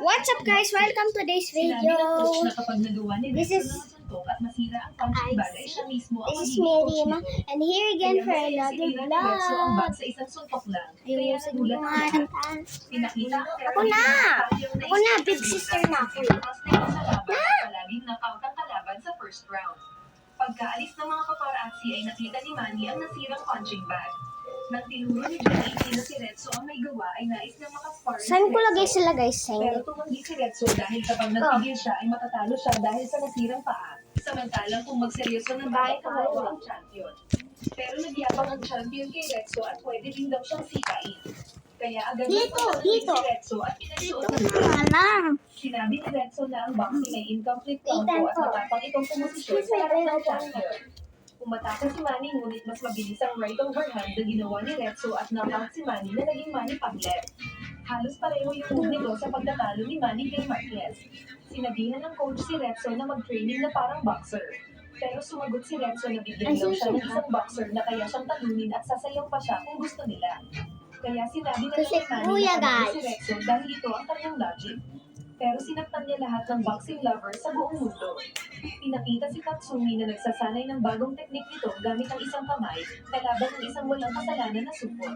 What's up guys? Welcome to today's video. This is Miriam and here again for another vlog. Ayusin ko nga ng Ako na, big sister na ako. Pagkaalis ng mga paparazzi ay nakita ni Manny ang nasirang punching bag. Nang tinuro ni Johnny na si Retso ang may gawa ay nais na makasparring Saan ko lagay sila guys? Pero tumanggi si Retso dahil kapag nagpigil siya ay matatalo siya dahil sa nasirang paa. Samantalang kung magseryoso ng bahay kahawa ang champion. Pero nagyabang ang champion kay Retso at pwede din daw siyang sikain. Kaya agad Dito. si Retso at pinagsuot ng Sinabi ni Retso na ang boxing ay incomplete combo at matapang itong pumosisyon sa harap ng champion. Umatakas si Manny ngunit mas mabilis ang right overhand na ginawa ni Retso at knockout si Manny na naging Manny pag-left. Halos pareho yung move nito sa pagtatalo ni Manny kay Marquez. Sinabihan ng coach si Retso na mag-training na parang boxer. Pero sumagot si Retso na bigyan daw siya ng isang boxer na kaya siyang talunin at sasayaw pa siya kung gusto nila. Kaya sinabi na kay Manny na si Retso dahil ito ang kanyang logic. Pero sinaktan niya lahat ng boxing lovers sa buong mundo. Pinakita si Tatsumi na nagsasanay ng bagong teknik nito gamit ang isang kamay, kalaban ng isang walang kasalanan na supot.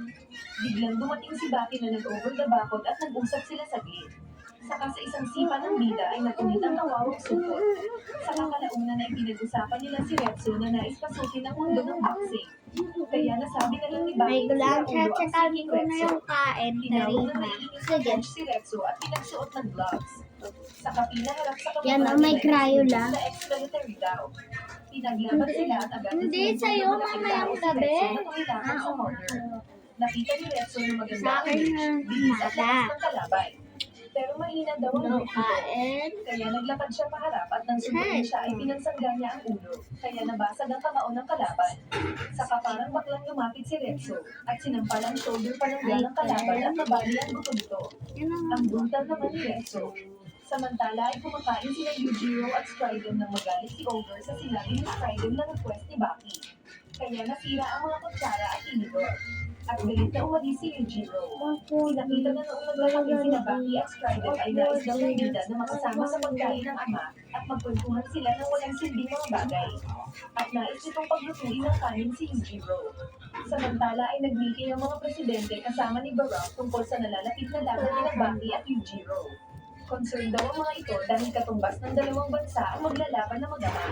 Biglang dumating si Baki na nag-over the bakod at nag-usap sila saglit. Saka sa isang sipa ng bida ay natulit ang kawawang supot. Sa kakalaunan ay pinag-usapan nila si Retso na nais pasukin ang mundo ng boxing. Kaya nasabi na lang ni Baki May gulang tsatsakin ko na yung kain. Tinawag na naiinis si Retso at pinagsuot ng gloves. Sa kapinaharap sa Yan, may cryo lang. Sa ex-military daw. Pinaglaban sila at agad Hindi, sa'yo, mamayang gabi. Sa corner. Nakita ni Retso na maganda Sa akin na bilis at mala. lakas ng kalabay. Pero mahina daw ang grip nito. Kain. Kaya naglakad siya paharap at nang sundan siya ay pinansangga niya ang ulo. Kaya nabasag ang kamao ng kalaban. Saka parang baklang lumapit si Retso at sinampal ang shoulder pa ng ng kalaban at nabali ang buto nito. Ang brutal naman ni Retso. Samantala ay kumakain sila Yujiro at Stridon nang magalit si Over sa sinabi ni Stridon na request ni Baki. Kaya nasira ang mga kutsara at inidor. At galit na umalis si Yujiro. Pinakita na noong naglalagay sina Baki at Stridon ay nais daw ng bida na makasama sa pagkain ng ama at magkwentuhan sila ng walang silbing mga bagay. At nais nitong paglutuin ng kanin si Yujiro. Samantala ay nag-meeting ang mga presidente kasama ni Barack tungkol sa nalalapit na laban ni Baki at Yujiro. Concerned daw ang mga ito dahil katumbas ng dalawang bansa ang maglalaban na mag-ama.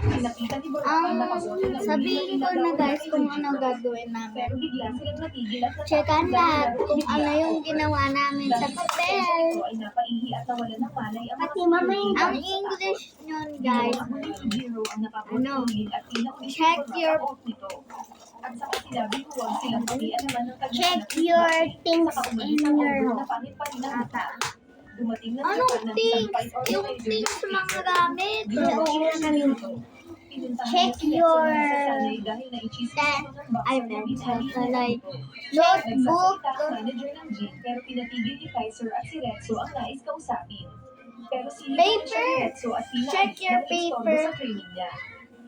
Pinakita ni Barack ang nakabote ng Sabihin ko na guys kung ano gagawin namin. pero bigla silang natigil at Checkan lahat kung ano yung ginawa namin sa papel. ay napaihi at nawala ng malay ang Pati ang English nyon guys. Ano? Check your- At saka sinabi ko huwag silang palian naman ng kanyang Check anak. your things Saka umalis in ang your ulo na pangit pa rin ang mukha. Dumating na Anong Japan ng things? isang fight Yung organizer things na mga gamit. Pinuntahan Check niya si Retso your- na nasasanay dahil naichismis that- ito ng boxer I na meant binali to niya like- ito. Notebook. Nagsasalita ang manager ng gym pero pinatigil ni Kaiser at si Retso ang nais kausapin. Pero sinigil Paper. siya ni Retso at pinaalis Check your dahil istorbo paper. sa training niya.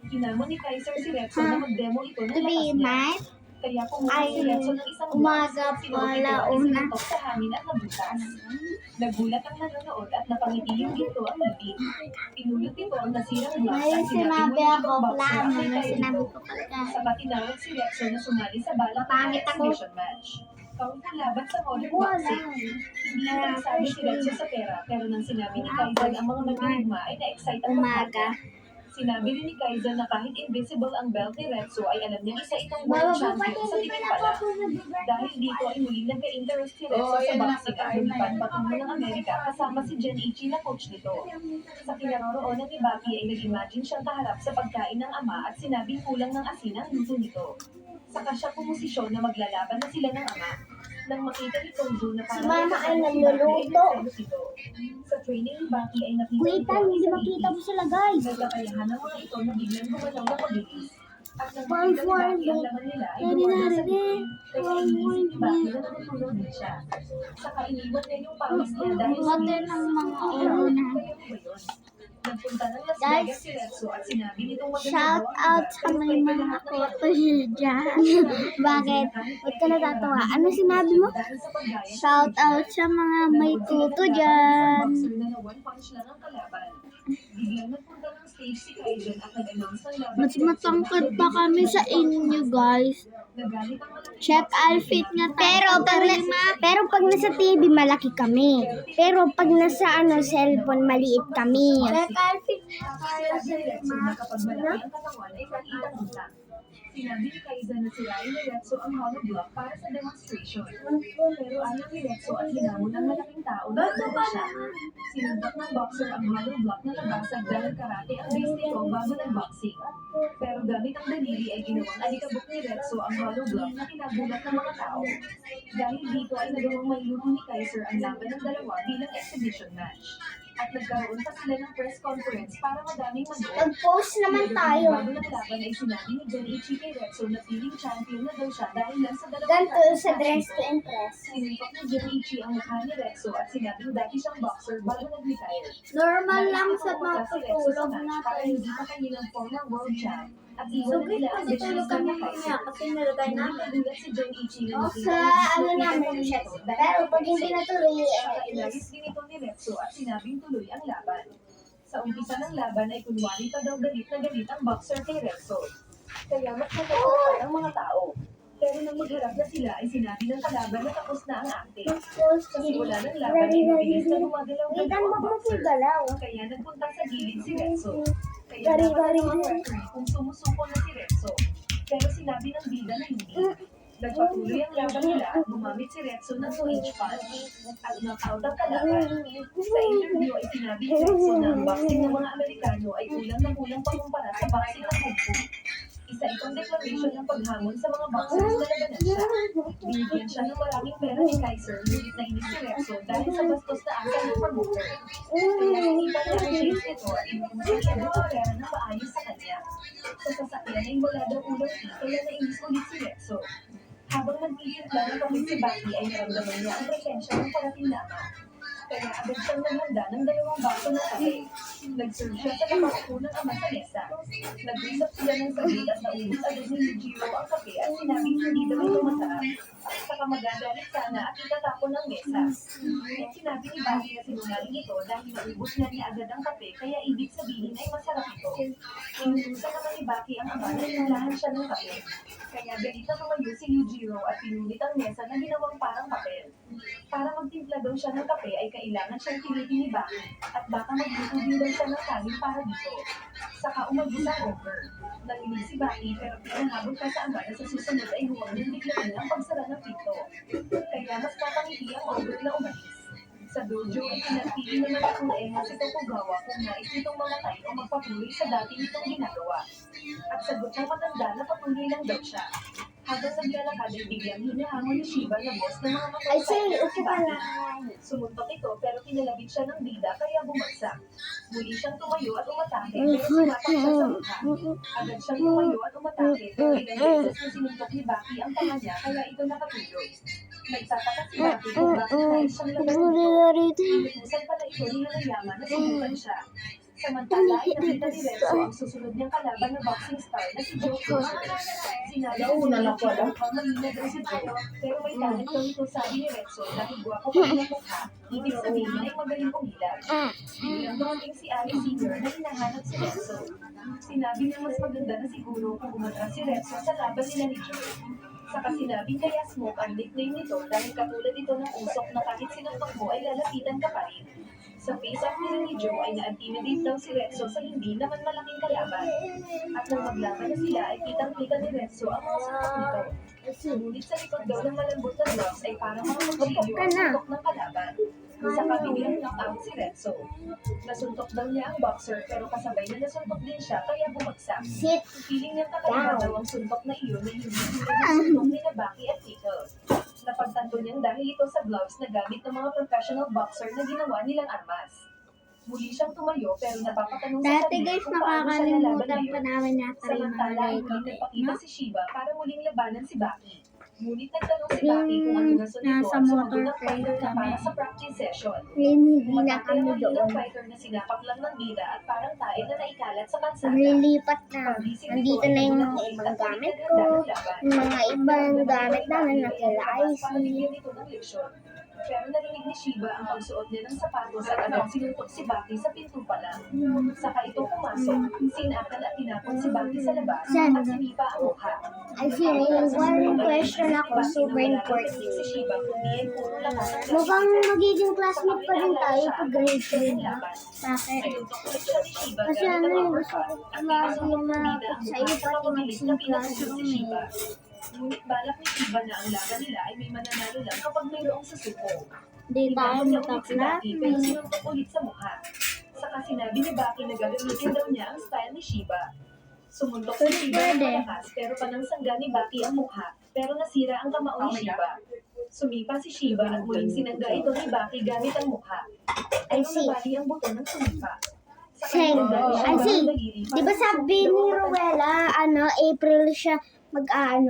Hinamon ni Kaiser si Retso na mag-demo ito ng To be lakas niya. nice. Kaya kumuha si Retso ng isang Umaga box, sinunod ito pala at una. isinuntok sa hangin at nabutas. Nagulat ang nanonood at napangiti yung ginto ang ngipin. Pinulot ito ang nasirang glass May at sinabi ng ako, ibang boxer plan ang mo may na kayo sinabi nito. ko pagka. Saka tinawag si Retso na sumali sa balang Pangit ako. exhibition match. Powerful laban sa modern Wala. boxing. Hindi interesado si Retso sa pera pero nang sinabi ni Kaiser ang mga magigma ay na-excite ang Umaga. bata. Sinabi rin ni Kaiser na kahit invisible ang belt ni Retso ay alam niya isa itong world champion sa tingin pala. Dahil dito ay muling nagka-interest si Retso sa boxing at lumipad patungo ng Amerika kasama si Genichi na coach nito. Sa kinaroroonan ni Baki ay nag-imagine siyang kaharap sa pagkain ng ama at sinabing kulang ng asin ang luto nito. Saka siya pumosisyon na maglalaban na sila ng ama. Nang makita ni Tozo na parang Mama ay si Baki nagluluto. selos ito. Sa training ni Baki ay nakita Wait, ito ang hindi isang makita ipis. mo sila guys. Nagkakayahan ng mga ito na biglang gumalaw ng mabilis. At nang One makita ni for Baki ang the- laman nila ay Nari, lumabas sa nari, likod. Kaya one iniisip for ni Baki the- na natutulog din siya. Saka iniwan niya yung pawis niya dahil Pati ng mga ulo na. Kaya ba yun? Nagpunta ng Las Guys, Vegas si Retso at sinabi nitong maganda shout daw ang out lugar, sa pero may pwede mga lahat ng kuto dyan. Bakit? Ba't ka natatawa? Ano sinabi mo? dahil sa paggaya ng Shout out sa mga may kuto dyan. boxer na one punch lang ang kalaban. Biglang nagpunta ng stage si Kaizen at nag-announce ng laban Mas ni Retso matangkad na pa kami sa inyo, guys. nagalit ang malaking Check outfit nga tayo. Pero pag nasa TV, malaki kami. Pero pag nasa cellphone, maliit kami. Check outfit Sinabi ni Retso na kapag malaki ang katawan ay kakita-kita. Sinabi ni Kaizen na sirain ni Retso ang hollow block para sa demonstration. Pero ayaw ni Retso at hinamon ng malaking tao na tumulong siya. Sinundak ng boxer ang hollow block na nabasag dahil karate ang base nito bago nag-boxing. Pero gamit ang daliri ay ginawang alikabok ni Retso ang hollow block na kinagulat ng mga tao. Dahil dito ay nagawang mailuto ni Kaiser ang laban ng dalawa bilang exhibition match. At nagkaroon pa sila ng press conference para madaming manood. Mag-post naman tayo. Bago ng laban ay sinabi ni Junichi kay Retso na feeling champion na daw siya dahil lang sa dalawang Ganito match sa dress nito. to impress. Sinimpak ni Junichi ang mukha ni Retso at sinabing dati siyang boxer bago nag-retire. Normal lang Nais sa nito mga pumunta si Retso sa tutulog match para natin. hindi pa kanilang former world champ at iwan So, na nila ang kasi tulog kami business mamaya kasi nalagay namin. Nagulat si Junichi na O, sa namin siya. Pero pag hindi natuloy, Inayos din ito ni Retso at sinabing tuloy ang laban. Sa umpisa ng laban ay kunwari pa daw galit na galit ang boxer kay Retso. Kaya mas natatakot ang mga tao. Pero nang magharap na sila ay sinabi ng kalaban na tapos na ang acting. Sa simula ng laban ay mabilis na gumagalaw-galaw ang boxer. Kaya nagpunta sa gilid si Retso. Kaya dapat ang mga referee kung sumusuko na si Retso. Pero sinabi ng bida na hindi. Nagpatuloy ang laban nila at gumamit si Retso ng switch punch at knockout ang kalaban. Sa interview ay sinabi ni Retso na ang boxing ng mga Amerikano ay kulang na kulang pagkumpara sa boxing ng Kung Fu. Isa itong declaration ng paghamon sa mga boxers na labanan siya. Binigyan siya ng maraming pera ni Kaiser, ngunit nainis si Retso dahil sa bastos na akal ng promoter. Kaya hindi pa na-appreciate ito at inutusan siya ng pera na maayos sa kanya. Sa sasakyan ay wala daw ulang fee, kaya nainis ulit si Retso. Habang nagtitimpla ng kamay si Baki ay naramdaman niya ang presensya ng parating nama. Kaya agad siyang naghanda ng 2 baso ng kape. Nag-serve siya sa kapako ng ama sa mesa. Nag-usap sila ng saglit at naubos agad ni Yujiro ang kape at sinabing hindi daw ito masarap. Saka magagalit sana at itatapon ng mesa. At sinabi ni Baki na sinungaling ito dahil naubos na niya agad ang kape kaya ibig sabihin ay masarap ito. Inutusan naman ni Baki ang ama na inulahan siya ng kape. Kaya galit na tumayo si Yujiro at pinulit ang mesa na ginawang parang papel. Para magtimpla daw siya ng kape ay kailangan siyang pilitin ni Baki at baka magluto din daw siya ng kanin para dito. Saka umagis ang over. Nanginig si Baki pero pinahabol pa sa ama na sa susunod ay huwag niyang biglain ang pagsara ng pinto. Kaya mas napangiti ang over na umalis. Sa dojo ay pinagpili naman ang Uema si Tokugawa kung nais nitong mamatay o magpatuloy sa dati nitong ginagawa. At sagot ng matanda na patuloy lang daw siya. Habang naglalakad ay biglang hinahamon ni Shiba na boss ng mga Ay, say, motorcycle upo si ka Baki. lang. Sumuntok ito pero pinalabit siya ng bida kaya bumagsak. Muli siyang tumayo at umatake pero sumapak siya sa mukha. Agad siyang tumayo at umatake pero ilang beses na sinuntok ni Baki ang panga niya kaya ito nakatulog. Nagtataka si Baki kung bakit nais siyang labanan ito. Inutusan pala ito ni Hanayama na subukan siya. Samantala ay nakita ni Retso ang susunod niyang kalaban na boxing star na si Joe Frazier. Sinabi ko na mukhang mahina daw si Joe, pero may talent daw ito sabi ni Retso dahil gwapo pa rin ang mukha, ibig sabihin ay magaling umilag. Biglang dumating si Ali Sr. na hinahanap si Retso. Sinabi niya mas maganda na siguro kung umatras si Retso sa laban nila ni Joe. Saka sinabing kaya Smoke ang nickname nito dahil katulad ito ng usok na kahit sinuntok mo ay lalapitan ka pa rin. Sa face-off nila ni Joe ay na-intimidate daw si Retso sa hindi naman malaking kalaban. At nang maglaban na sila ay kitang-kita ni Retso ang mga suntok nito. Ngunit sa likod daw ng malambot na gloves ay parang mga kutsilyo ang suntok ng kalaban. Sa kabilang knockout si Retso. Nasuntok daw niya ang boxer pero kasabay na nasuntok din siya kaya bumagsak. Sit. Feeling niya kakaiba daw ang suntok na iyon na hindi tulad ng suntok ni Baki at Pickle. Napagtanto niyang dahil ito sa gloves na gamit ng mga professional boxer na ginawa nilang armas. Muli siyang tumayo pero napapatanong sa Dati sarili guys, kung paano siya nalaban nakakalimutan pa ngayon. namin yata yung mga Samantala ay like. nagpakita si Shiba para muling labanan si Baki. Ngunit nagtanong si Baki kung ano rason nito Nasa at motor sumagot ang trail fighter na kami. para sa practice session. Hindi na Umatake kami ang malinang doon. fighter na sinapak lang ng bida at parang tayo na naikalat sa kalsada. Lilipat na. Pagising Nandito nito, na yung ay mga nagulat ibang at gamit ulit ko. na laban. Yung mga ibang gamit namin na kila Para Icy. bigyan ito ng leksyon. Pero narinig ni Shiba ang pagsuot niya ng sapatos at agad sinuntok si Baki sa pinto pa lang. Saka ito pumasok, sinakal at tinapon si Baki sa labas Saan? at sinipa ang mukha. I see, may one question ako, super Si important. Shiba kundi ay puro lakas ang Mukhang magiging classmate pa rin tayo pag grade 3 na. laban. Bakit? Sinuntok ulit siya ni Shiba Kasi gamit ano ang yung gusto uppercut ko at lagi pinasok ng lumapit bida ang sa mukha iyo sa pati mabilis na magsing pinatulog classroom si eh. Shiba. Ngunit balak ni Shiba na ang laban nila ay may mananalo lang kapag mayroong susuko. Di tayo Tinapon niya ulit si Baki pero magka-classmate. sinuntok ulit sa mukha. Saka sinabi ni Baki na gagamitin daw niya ang style ni Shiba. Sumuntok si Shiba ng malakas pero panangsangga ni Baki ang mukha pero nasira ang kamao ni Shiba. Sumipa si Shiba at muling sinangga ito ni Baki gamit ang mukha. I Pero see. nabali ang buto ng sumipa. Sing. I see. Di ba sabi ni Rowella, April siya mag-upload?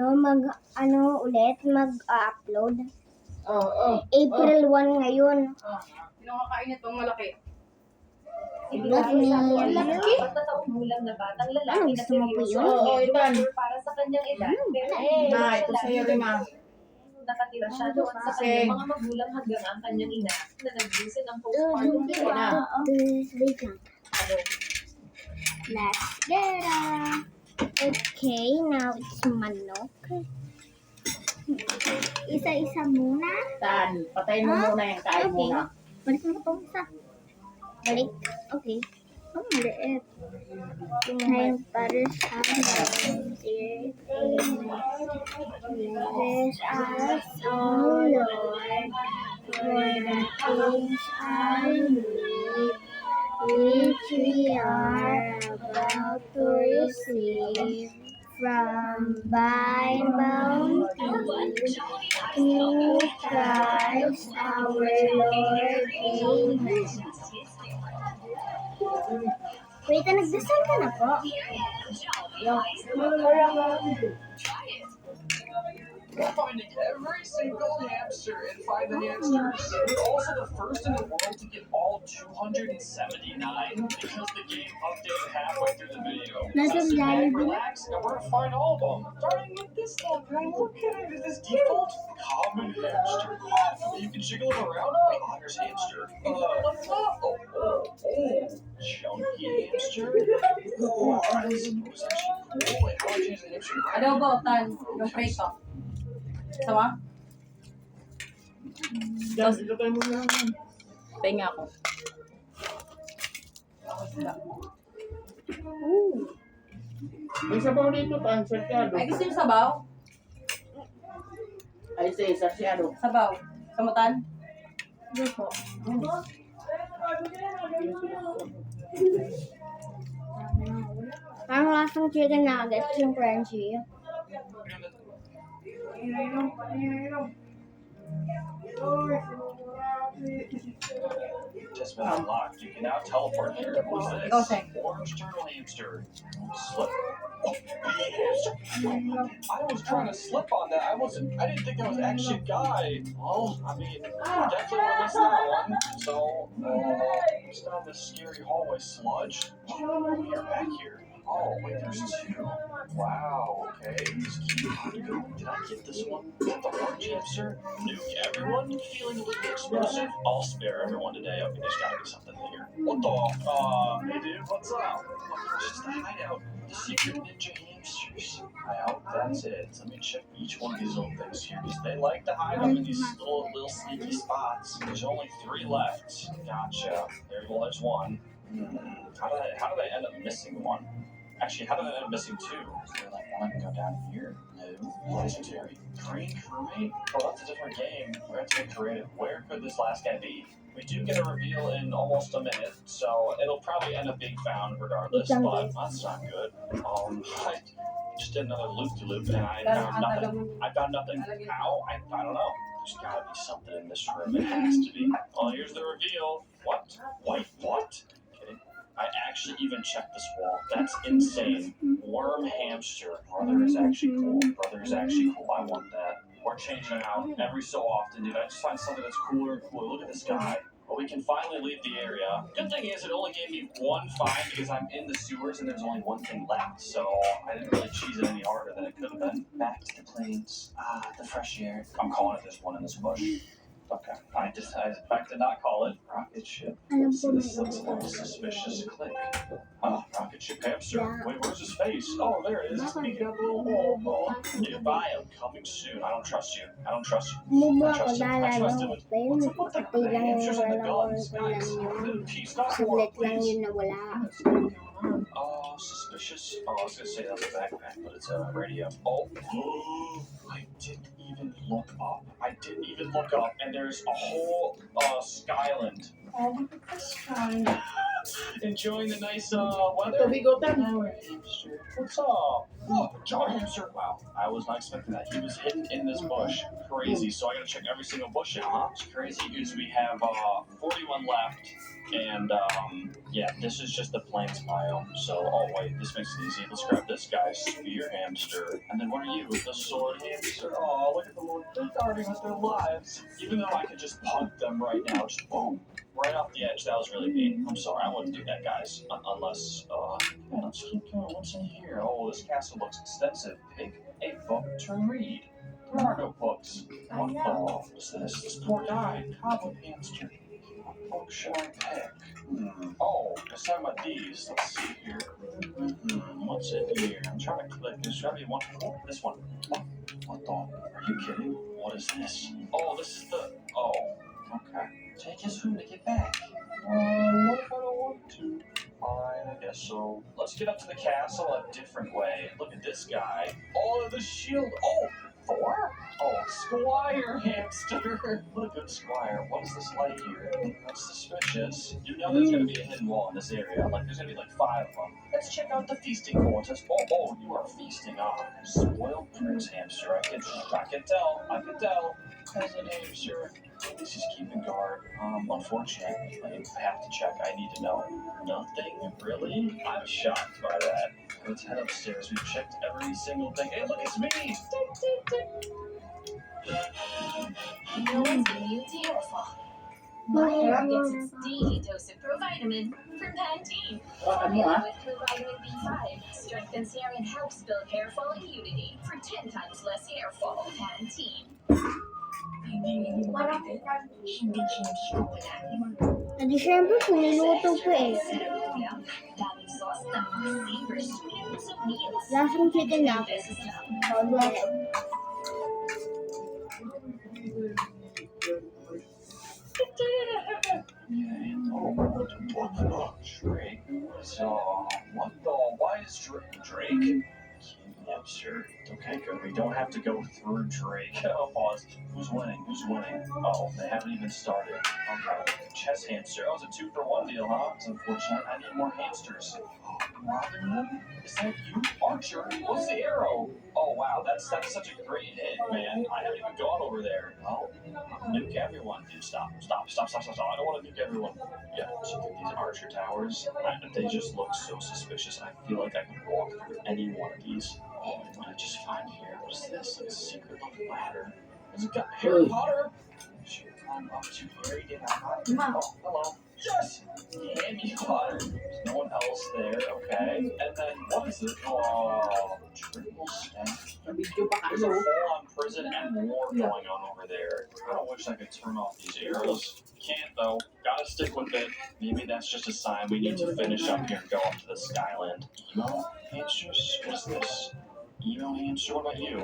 April 1 ngayon. Sino kakain itong malaki? Ibinigay sa akin ang 4 na taong gulang na batang lalaki na Gusto mo po seryoso yun? Oo, at Ivan. medyo para sa kanyang edad. Pero Ma, ito sa'yo rin, ma. nakatira siya doon sa Kasi- kanyang mga magulang hanggang ang kanyang ina na nagbusin ang postpartum Wait care. lang. Ano? Let's get it. Okay, now it's manok. Isa-isa muna. Saan? Patayin mo muna yung kain Okay. muna. Balik mo itong isa. Balik. Okay. Oh, maliit. Ngayon, para sa Bless us, O Lord, for the things I need, which we are about to receive from thy bounty, through Christ our Lord. Amen. Wait, nagdasal ka na po? Finding every single hamster and find the hamsters. We're also the first in the world to get all 279 because the game updated halfway through the video. Nasa So sit back, Jollibee? relax, and we're gonna find all of them. Starting with this one. Look at it. Is this default? Common hamster. You can jiggle it around. Wait, here's hamster. What's up? Chunky hamster. Oh, this was actually cool. Wait, how do I change the hamster? Adobo, tan. Yung prito. Sawa? Pahinga ako. May sabaw dito, tan, sasyado. Ay, gusto yung sabaw? Ay, sasyado. Sabaw. Samutan? Gusto. Parang lasang chicken nuggets yung crunchy. Just been unlocked. You can now teleport here. Who's Go, this? Shane. Orange turtle hamster. Slip. Oh, bee hamster. I was trying to slip on that. I didn't think that was actually a guy. Well, I mean, definitely would have missed that one. So, just down this scary hallway sludge. You're back here. Oh, wait, there's two. Wow, okay. This is cute. Did I get this one? Is that the orange hamster? Nuke everyone? Feeling a little explosive? I'll spare everyone today. Okay, there's gotta be something here. What the? Hey dude, what's up? Oh, it's just the hideout. The secret ninja hamsters. Hideout, that's it. Let me check each one of these little things here, because they like to hide them in these little sneaky spots. There's only 3 left. Gotcha. There's one. How did I end up missing one? Actually, how did I end up missing 2? Is there like one I can go down here? No. Legendary. Green crewmate? Oh, that's a different game. We're going to get creative. Where could this last guy be? We do get a reveal in almost a minute, so it'll probably end up being found regardless, but that's not good. I just did another loop-to-loop and I found nothing. I found nothing. How? I don't know. There's gotta be something in this room. It has to be. Oh, here's the reveal. What? Wait, what? Kidding? I actually even checked this wall. That's insane. Worm hamster. Brother is actually cool. Brother is actually cool. I want that. changing it out every so often, dude. I just find something that's cooler and cooler. Look at this guy. But we can finally leave the area. Good thing is it only gave me one fine because I'm in the sewers and there's only one thing left. So I didn't really cheese it any harder than it could have been. Back to the plains. The fresh air. I'm calling it this one in this bush. Okay. I in fact did not call it rocket ship. Alam So ko this looks a little suspicious. Click. Rocket ship hamster. Wait, where's his face? Oh, there it is. Speaking of goodbye, I'm coming soon. I don't trust you. I don't trust you. Bumubuo I ako trust you. I trust lalalo. him. Pero What's up with the patay lang yung hamsters and the wala guns? ko lang Guys, yun. peace, not war, Saglit lang please. yun na wala. Oh, suspicious. Oh, I was gonna say that's a backpack, but it's a radio. Oh, I didn't even look up. And there's a whole Skyland. Oh, look at this guy. Enjoying the nice weather. Bigotan. Hamster. What's up? Oh, John Hamster. Wow, I was not expecting that. He was hidden in this bush. Crazy. So I gotta check every single bush out, huh? It's crazy because we have 41 left. And, yeah, this is just the plains biome. So, oh, wait, this makes it easy. Let's grab this guy, Spear Hamster. And then what are you? The Sword Hamster? Oh, look at the little, they're guarding with their lives. Even though I could just punt them right now, just boom, right off the edge. That was really mean. I'm sorry, I wouldn't do that, guys. Unless, yeah, let's keep going. What's in here? Oh, this castle looks extensive. Pick a book to read. There are no books. What the is this? This poor guy, Cobweb Hamster. What book should I pick? Oh, let's talk about these. Let's see here. What's in here? I'm trying to click. There's gotta be one. Oh, this one. What the? Are you kidding? What is this? Oh, this is the. Oh, okay. Take his food to get back. What if I don't want to? Fine, I guess so. Let's get up to the castle a different way. Look at this guy. Oh, the shield. Oh, Thor? Oh, Squire Hamster. What a good squire. What is this light here? That's suspicious. You know there's gonna be a hidden wall in this area. Like, there's gonna be like 5 of them. Let's check out the feasting contest. Oh, you are feasting on spoiled prince hamster. I can tell. Peasant hamster. This is keeping guard. Unfortunately, I have to check. I need to know. Nothing? Really? I'm shocked by that. Let's head upstairs. We've checked every single thing. Hey, look, it's me! You know what's new to your fall? My hair gets its daily dose of provitamin from Pantene. Formula with provitamin B5 strengthens hair and helps build hair fall immunity for 10 times less hair fall. Pantene. Hindi ko Adi syempre, kung niluto ko eh. daming sauce na savor sweet sa meals. Lasang chicken lang. Drake. So, what the? Why is Drake? Yeah, sure. Okay, good. We don't have to go through Drake. Oh, pause. Who's winning? Oh, they haven't even started. Okay. Chess hamster. Oh, it's a 2-for-1 deal, huh? It's unfortunate. I need more hamsters. Robin Hood? Is that you? Archer? What's the arrow? Oh, wow. That's such a great hit, man. I haven't even gone over there. Oh, nuke everyone. Dude, stop. I don't want to nuke everyone. Yeah, so look at these Archer towers. They just look so suspicious. I feel like I could walk through any one of these. Oh, what did I just find here? What is this? Like a secret little ladder. Has it got Harry Potter? Should we climb up to Harry? Oh, hello. Yes! Harry Potter. There's no one else there, okay. And then, what is it? Oh, triple stack. There's a full-on prison and war going on over there. I don't wish I could turn off these arrows. Can't, though. Gotta stick with it. Maybe that's just a sign we need to finish up here and go up to the Skyland. Emo hamsters? What's this? Emo hamster? What about you?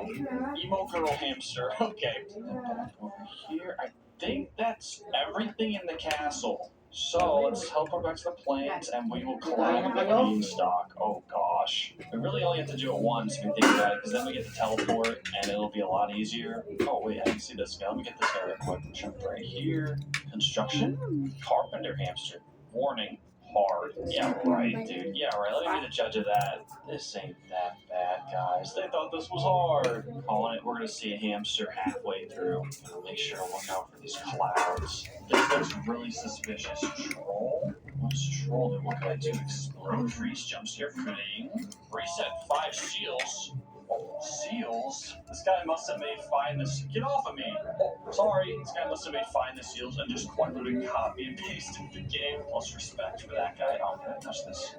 Emo girl hamster. Okay. Back over here. I think that's everything in the castle. So let's teleport back to the plains and we will collect the beanstalk. Oh gosh. We really only have to do it once if you think about it, because then we get to teleport and it'll be a lot easier. Oh wait, I can see this guy. Let me get this guy real quick. Jump right here. Construction. Carpenter hamster. Warning. Hard. Yeah, right, dude. Yeah, right. Let me be the judge of that. This ain't that bad, guys. They thought this was hard. Calling it. We're gonna see a hamster halfway through. Gonna make sure to look out for these clouds. This looks really suspicious. Troll? What does troll do? What can I do? Explode trees, jump scare, pudding. Reset 5 shields. Oh, seals? This guy must have made find this. Get off of me! Oh, sorry. This guy must have made find the seals and just quite literally copy and pasted the game. Plus respect for that guy. Oh, can I touch this?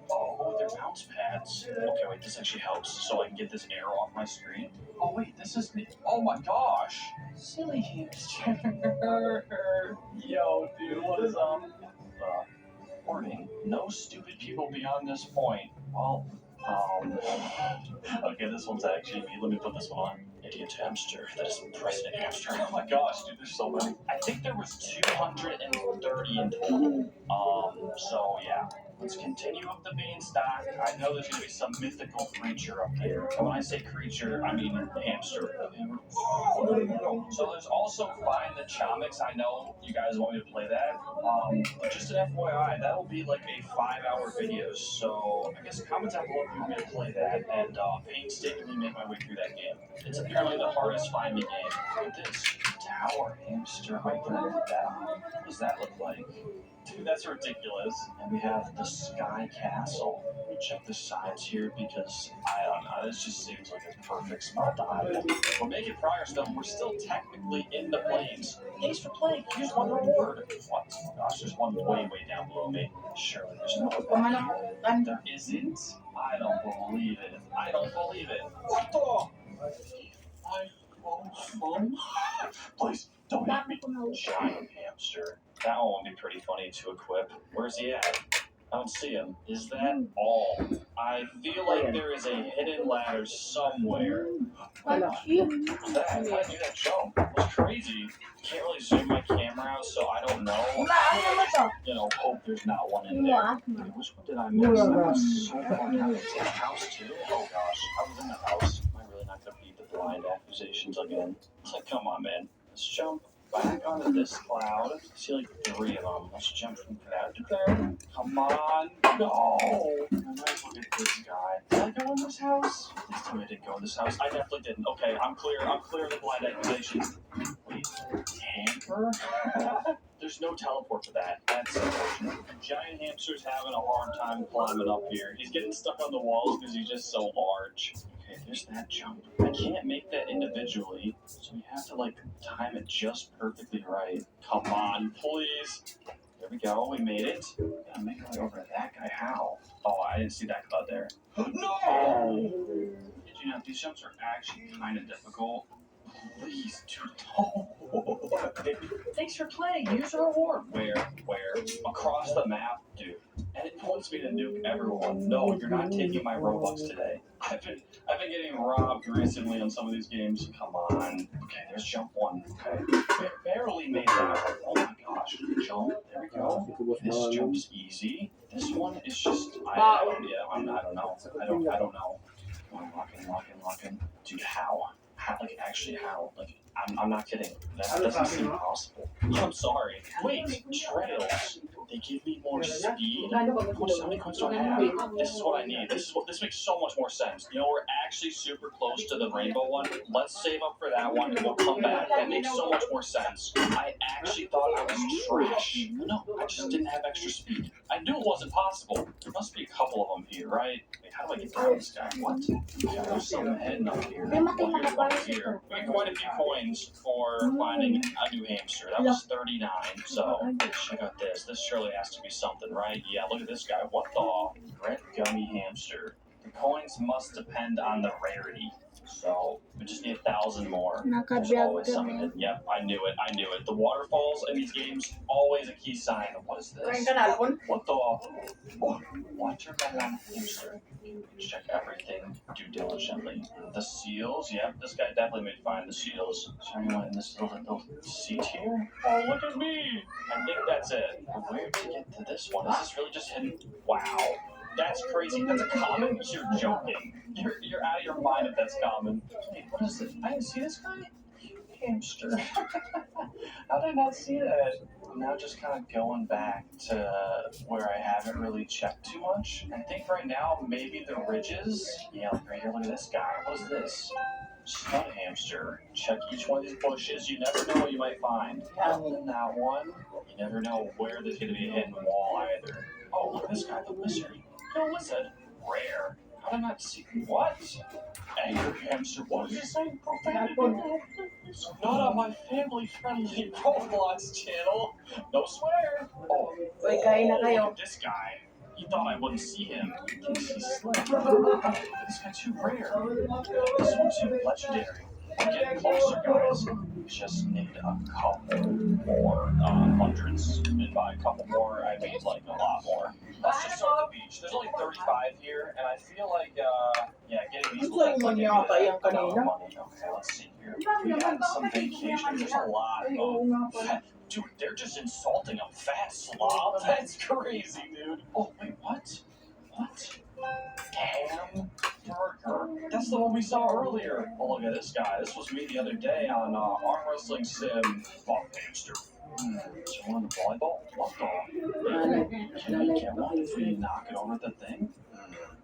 Oh, they're bounce pads. Okay, wait, this actually helps so I can get this arrow off my screen. Oh, wait, this is the. Oh my gosh! Silly hamster. Yo, dude, what is up? Warning, no stupid people beyond this point. Well, okay, this one's actually me. Let me put this one on. Idiot hamster. That is President Hamster. Oh my gosh, dude, there's so many. I think there was 230 in total. So yeah. Let's continue up the beanstalk. I know there's going to be some mythical creature up here. And when I say creature, I mean hamster. So there's also Find the Chomix. I know you guys want me to play that. But just an FYI, that will be like a 5-hour video. So I guess comment down below if you want me to play that and painstakingly make my way through that game. It's apparently the hardest find me game. Look at this. Tower hamster. Wait, can I put that on? What does that look like? Dude, that's ridiculous. And we have the Sky Castle. Let me check the sides here because I don't know. This just seems like a perfect spot to hide. We're making progress though. We're still technically in the plains. Thanks for playing. Here's one reward. What? Oh gosh, there's one way down below me. Surely there's no one back here. There isn't? I don't believe it. I don't believe it. What the? Please don't hit me. Giant hamster. That one would be pretty funny to equip. Where's he at? I don't see him. Is that all? I feel like there is a hidden ladder somewhere. What was that? How did I do that jump? It was crazy. Can't really zoom my camera out, so I don't know. You know, hope there's not one in there. Wait, which one did I miss? That was so hard. I was in the house too. Oh gosh, I was in the house. Am I really not gonna beat the blind accusations again? It's like, come on, man. Let's jump back onto this cloud. I see like 3 of them. Let's jump from cloud to cloud. Come on. No. I might as well get this guy. Did I go in this house? Please tell me I didn't go in this house. I definitely didn't. Okay, I'm clear. I'm clear of the blind accusations. Wait, hamper? There's no teleport for that. That's unfortunate. Giant hamster's having a hard time climbing up here. He's getting stuck on the walls because he's just so large. Okay, there's that jump. I can't make that individually, so we have to like time it just perfectly right. Come on, please. There we go. We made it. Gotta make our way over to that guy. How? Oh, I didn't see that cloud there. No! Did you know these jumps are actually kind of difficult? Please, dude. Oh. Thanks for playing. Here's a reward. Where? Across the map, dude. And it wants me to nuke everyone. No, you're not taking my Robux today. I've been getting robbed recently on some of these games. Come on. Okay, there's jump 1. Okay. Barely made that. Oh my gosh. Jump. There we go. This jump's easy. This one is just I don't know. I don't know. I'm locking. Dude, how? Like actually how? Like I'm not kidding. That doesn't seem possible. I'm sorry. Wait, trails. They give me more speed. How many coins do I have? This is what I need. This makes so much more sense. You know, we're actually super close to the rainbow one. Let's save up for that one and we'll come back. That makes so much more sense. I actually thought I was trash. No, I just didn't have extra speed. I knew it wasn't possible. There must be a couple of them here, right? Wait, how do I get down this guy? What? Okay, there's something hidden up here. One here. We got quite a few coins for finding a new hamster. That was 39. So check out this. This surely has to be something, right? Yeah, look at this guy. What the? Red gummy hamster. The coins must depend on the rarity. So we just need 1,000 more. There's always something. Yep, I knew it. The waterfalls in these games, always a key sign. What is this? What the? Oh, watermelon hamster. Check everything. Do diligently. The seals. Yep, this guy definitely made find the seals. Is there anyone in this little seat here? Oh, look at me. I think that's it. But where to get to this one? Is this really just hidden? Wow. That's crazy. That's a common? You're joking. You're out of your mind if that's common. Wait, what is this? I didn't see this guy? Hamster. How did I not see that? I'm now just kind of going back to where I haven't really checked too much. I think right now, maybe the ridges. Yeah, like right here, look at this guy. What is this? Stud hamster. Check each one of these bushes. You never know what you might find. Nothing in that one. You never know where there's going to be a hidden wall either. Oh, look at this guy, the wizard. No wizard. Rare. How did I not see what? Angry hamster. What is he saying? Profanity? Not on my family-friendly Roblox channel. No swear. Oh, Uy, kain na kayo. look at this guy. He thought I wouldn't see him. He thinks he's slick. This guy too rare. This one too legendary. We're getting closer, guys. We just need a couple more hundreds. And by a couple more, I mean like a lot more. Let's just start at the beach. There's only 35 here, and I feel like, yeah, getting these Ang sayo mo like niya maybe ata yung a lot of kanina. money. Okay, let's see here. We got some vacation. There's a lot Ay, oo nga of pala. fat. Dude, they're just insulting a fat slob. That's crazy, dude. Oh, wait, what? What? Hamburger. That's the one we saw earlier. Oh, look at this guy. This was me the other day on Arm Wrestling Sim. Fuck, hamster. So you want the volleyball? What the? Can we get one if we knock it over the thing?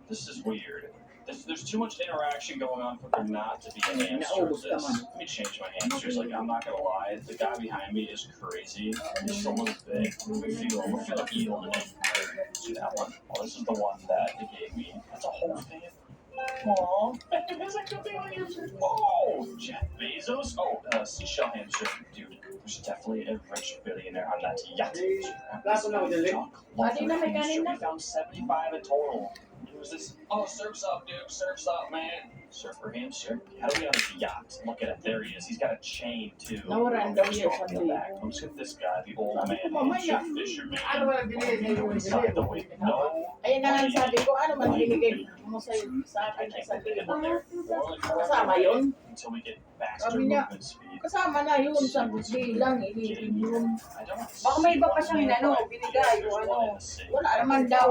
This is weird. There's too much interaction going on for there not to be a hamster. Let me change my hamsters. Like, I'm not gonna lie, the guy behind me is crazy. He's just a little big. We're feeling evil in it. See that one? Oh, this is the one that they gave me. That's a whole thing. Aww. There's a chameleon hamster. Oh, Jeff Bezos. Oh, seashell hamster. Dude, there's definitely a rich billionaire on that yacht. We found 75 in total. Who's this? Oh, surf's up, dude. Surf's up, man. Surfer hamster. How do we on his yacht? Look at it. There he is. He's got a chain, too. Nawaran daw yan sa In the back. Let's get this guy, the old man, hamster fisherman. Ano ba binili niya yung Inside the wing. No. Ayun na nga sabi ko, ano man binigay mo sa akin sa kasama yun? Until we get faster Sabi niya, movement speed. kasama na yun sa bilang, ilipin yun. I don't Baka may iba pa see siyang one inano, right binigay there. o There's ano. one in the city. Wala naman daw.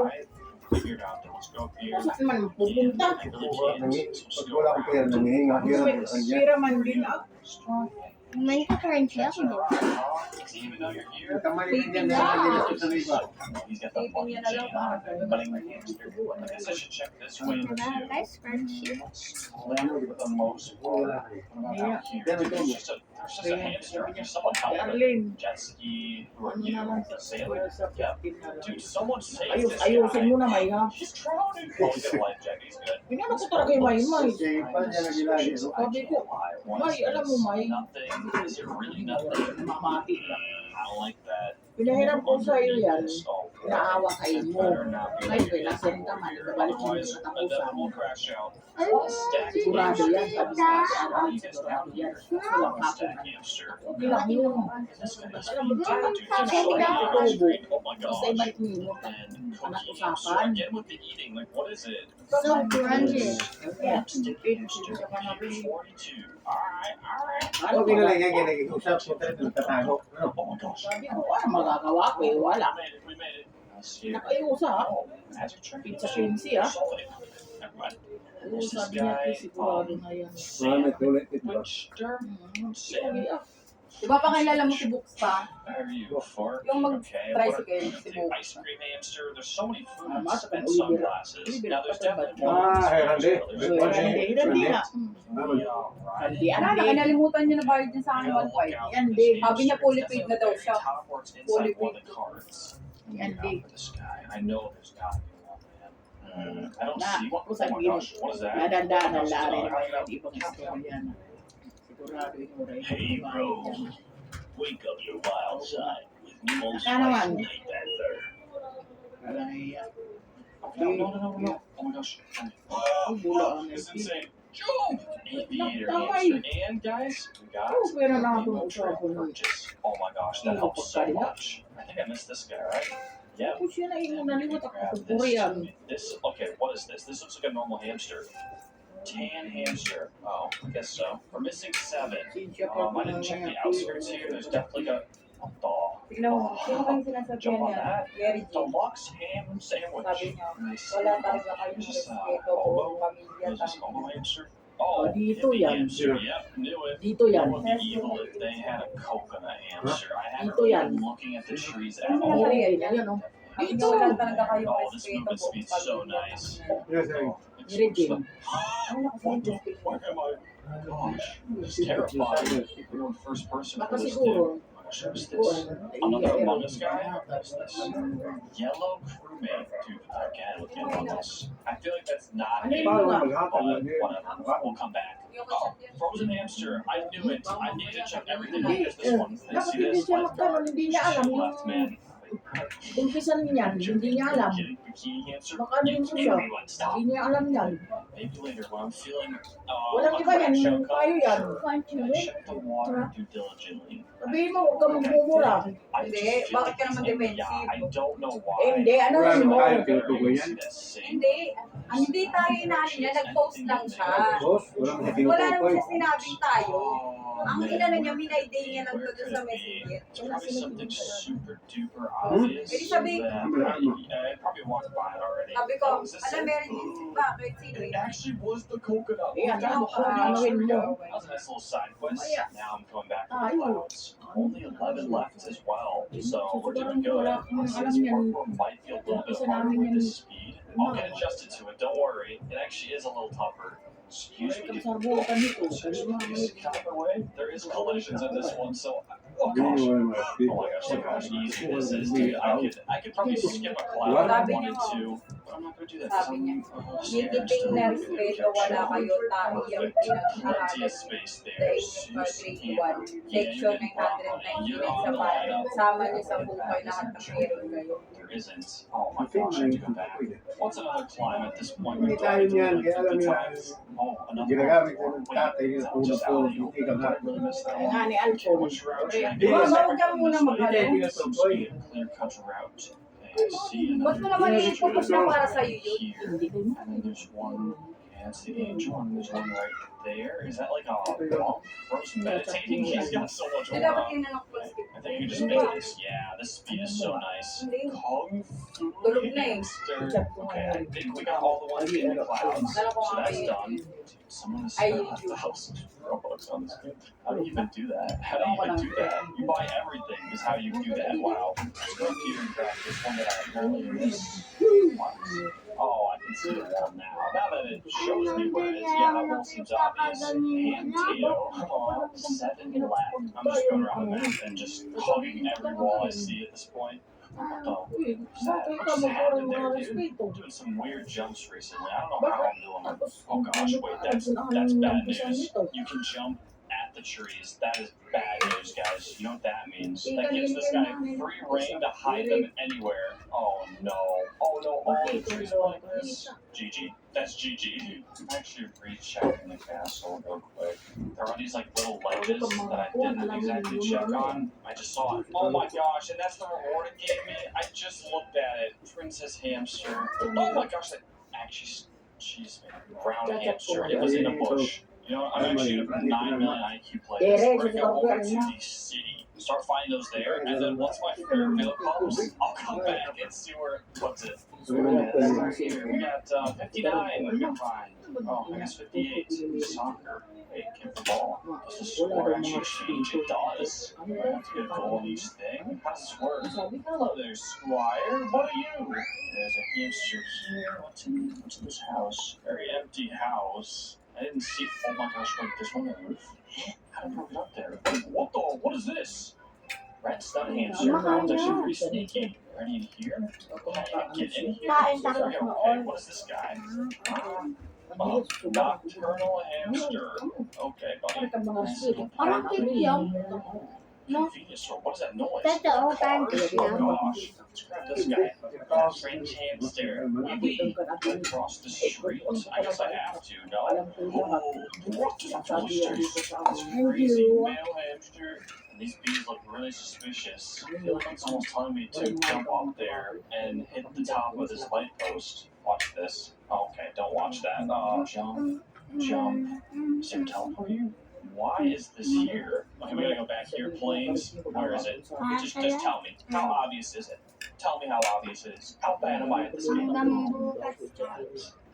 Figured out that. Let's go up here. Saan man pupunta? I really can't. Pag wala akong pera, nangihinga. Pira man din ako. May ka-currency ako doon. Even though you're here, Kamay din yan na nilito sa iba. he's got the Tipin monkey niya na lang chain on. para But I guess I should check this way Wala, too. guys, friendship. For the most part. What about out here? There's just a hamster. There's someone out there. Darlene, Jet ski, or ano you na know, lang sa sailing. sa Yeah. 15 na lang. Dude, someone save this Ayusin mo guy. na, May, ha? He's drowning. Oh, he's got a life jacket. He's good. Inano ko talaga yung May. Kasi pa niya nagilagi. Sabi ko, May, alam mo, May. Nothing. Is it really nothing? Mamati ka. I don't like that. Pinahiram ko sa iyo yan. Oh, Naawa kayo mo. better not be Ngayon, like nasa rin ka man. Nabalik mo Otherwise, sa the katapusan. devil will crash out. Ano? Stack Sigurado yan. Sabi sa akin, What is sigurado down yan. here? Walang A stack kapit. hamster. Okay lang yun. This guy is Alam mo, dude, bakit dude, sabi so ko lang many ako, ice cream. Oh my Basta gosh. ibalik mo. And Anak cookies. usapan. Again with the eating. Like, what is it? So grungy. Yeah. Stick hamster. 42. Alright, alright. Ano kinalay nga ginag-usap ko tayo nagtatago. Oh my gosh. Sabi ko, ano magagawa ko eh? Wala. We made it. Let's see. Nakayusa ha. Oh, magic trick. Pizza Quincy ha. Solid. Never mind. Oo, sabi niya, sigurado na yan. Marami ulit ito. Winchester. Sige ah. Di ba pakilala mo si Books pa? Are you far? Yung Okay, what are mag-tricycle, si the Books. ice cream hamster? There's so many foods Mata and kang Olivia. sunglasses. Olivia, Now there's dapat definitely ba? more. Handi. So, hindi na. Hindi, Ano, hindi. kinalimutan niya na bayad niya sa akin 1.5. Yan din. Sabi niya, fully paid na daw siya. Fully paid. Yan din. I know there's gotta be one, man. I don't Na, see one. kung Oh saan my gosh, what is that? nadandaan ang Oh, lari it's na not- yung ibang istorya na. Sigurado yung oray. Hey, bro. Wake up your wild side with most Ano naman? night panther. Alay, No. Oh my gosh. ang bulo ang It's nagpili. insane. Jump! Aviator Nakaway. hamster. And guys, we got Oh, pero na a akong trip usapan nun. purchase. Oh my gosh, that Ano, helps so pagkain na? much. I think I missed this guy, right? Yeah. Ako siya na yung naliwat ako Grab sa this. Korean. This, okay, what is this? This looks like a normal hamster. Tan hamster. Oh, I guess so. We're missing 7. Sinsya pa I didn't check the outskirts here. There's definitely a Tignan mo, sino kayong sinasabihan Jump on niya? that. Gary G. Deluxe ham sandwich. Sabi niya, Nice. wala talaga kayong Is this, respeto hobo? buong pamilya Is this tayo. hobo hamster? Oh, Oh, dito hippie yan. hamster. Yep, knew it. Dito yan. That would be evil if they had a coconut hamster. I haven't Dito yan. been looking at the trees at Ano all. Area na yun, oh. Hindi Dito. wala talaga kayong Oh, this respeto movement buong speed's so pamilya. nice. Yes, sir. It's Virgin. Ano What kasi the fuck am I? Gosh, it's terrifying. We're in first person Baka for this siguro, dude. gosh, who's this? Another Among Us guy? Who's this? Yellow crewmate. Dude, again with the Among Us. I feel like that's not me, but whatever. We'll come back. Oh, frozen hamster. I knew it. I needed to check everything because this one. Dapat See hindi this? siya magkaroon, hindi niya alam Two yung left, man. umpisan niyan, hindi niya alam. Bikini hamster. Baka din mo siya, Stop. hindi niya alam yan. Maybe later when I'm feeling Walang iba yan, yung tayo yan. I check the water too diligently. Sabihin mo, huwag ka magmumura. I Hindi, just feel bakit ka naman it's in me. defensive? I don't know why. Eh, hindi, ano Wala rin mo? naman tayo tinutukoy yan. Hindi. Hindi tayo inaano niya, nag-post lang siya. Boss, wala mo Wala tinutukoy. naman siya sinabing tayo. Oh, Ang man. inano niya, minayday niya lang Where to could sa it be? messenger. It's probably something super duper obvious. Eh, di sabi- that I probably walked by it already. Sabi ko, Oh, is this alam, it? meron din si bakit, sino It yun? actually was the coconut. Eh, ano Oh, ka, ano rin mo? that was a nice little side quest. yeah. Now I'm going back to Ah, the yun. clouds. Only 11 left as well, so we're doing good. Wala akong alam Since yan. parkour might feel a little bit Isa harder namin with yan. this speed, I'll get adjusted to it. Don't worry. It actually is a little tougher. Excuse Kung me. sa buo ka nito, Excuse kasi me. mga Please get out of the way. There is collisions in this one, so oh Hindi gosh. mo Oh my gosh, look how easy this is, dude. I could probably skip a cloud if I Sabi wanted niya, to, but I'm not gonna do that. Sabi niya, Nikiting na respeto, wala kayo tayo yung Plenty pinaghahalan of space sa there. inyong grade 1, section 999 sa bayan. Sama niyo sa buhay lahat ng meron kayo. There isn't. Oh my gosh, I have to go back. What's another climb at this point? Hindi We've tayo died niyan, like kaya alam 50 niyo, times. Oh, another ginagamit ko one. ng Wait, tatay is yung that puno just ko, alley? hindi ka nga. I really missed that Kaya one. nga ni Alfon. Which route should I Hindi, go? huwag ka muna This way? maghalong. Seems to be a clear-cut route. Okay, I see Ba't mo another naman i-focus na para sa'yo yun? here. And then there's one. Yeah, that's the angel, and there's one right there. Is that like a monk? Bro's meditating? He's got so much Hindi dapat aura. yun na ng full skip. I think you just made this. Yeah, this speed is so nice. Kung Fu Tulog na eh. Hamster. Okay, I think we got all the ones in the clouds. So Dala ko nga that's kayo. done. Someone has Ay, spent YouTube. 1,000 Robux on this game. How do you even do that? How do you even do that? You buy everything is how you do that. Wow. Let's go up here and grab this one that I apparently missed. What? Oh, I can see the one now. Now that it shows me where it is, yeah, that one seems obvious. Anteo. Oh, 7 left. I'm just going around the map and just hugging every wall I see at this point. What the? Uy, What's that? bakit What ka just happened magkaroon there, ng dude? respeto? I'm doing some weird jumps recently. I don't know how I'm doing them. Tapos, Oh gosh, wait, that's bad news. You can jump at the trees. That is bad news, guys. You know what that means? That gives this guy free reign to hide them anywhere. Oh no. Oh no, all the trees are like this. GG. That's GG. I'm actually rechecking the castle real quick. There are these like little ledges that I didn't exactly check on. I just saw it. Oh my gosh, and that's the reward it gave me. I just looked at it. Princess Hamster. Oh my gosh, that actually, jeez, man. Brown hamster. It was in a bush. You know, I'm actually gonna put 9 million IQ players. We're gonna go over to the city, start finding those there, and then once my fair bill comes, I'll come back and see where it puts it. So here we got 59. We can find. Oh, I guess 58. Soccer. Hey, kick the ball. Does the score actually change? It does. I have to get a goal in each thing. How does this work? Hello there, Squire. What are you? There's a hamster here. What's in this house? Very empty house. I didn't see. Oh my gosh, wait, there's one on the roof. How did I get up there? What the? What is this? Red stud hamster. It's actually pretty sneaky. Ready in here? Get in here. Okay, what is this guy? Nocturnal hamster. Okay, buddy. Parang cake yun. Convenience store. What is that noise? That's the old time Cars? cake yun. Oh gosh. Let's grab this guy. French hamster. Wee across the street. I guess I have to, no? Oh, what the toasters? That's crazy. Male hamster. And these bees look really suspicious. I feel like it's almost telling me to jump up there and hit the top of this light post. Watch this. Okay, don't watch that. Jump. Jump. Is there a teleport here? Why is this here? Okay, we gotta go back here, planes. Where is it? Just tell me. How obvious is it? Tell me how obvious it is. How bad am I at this game?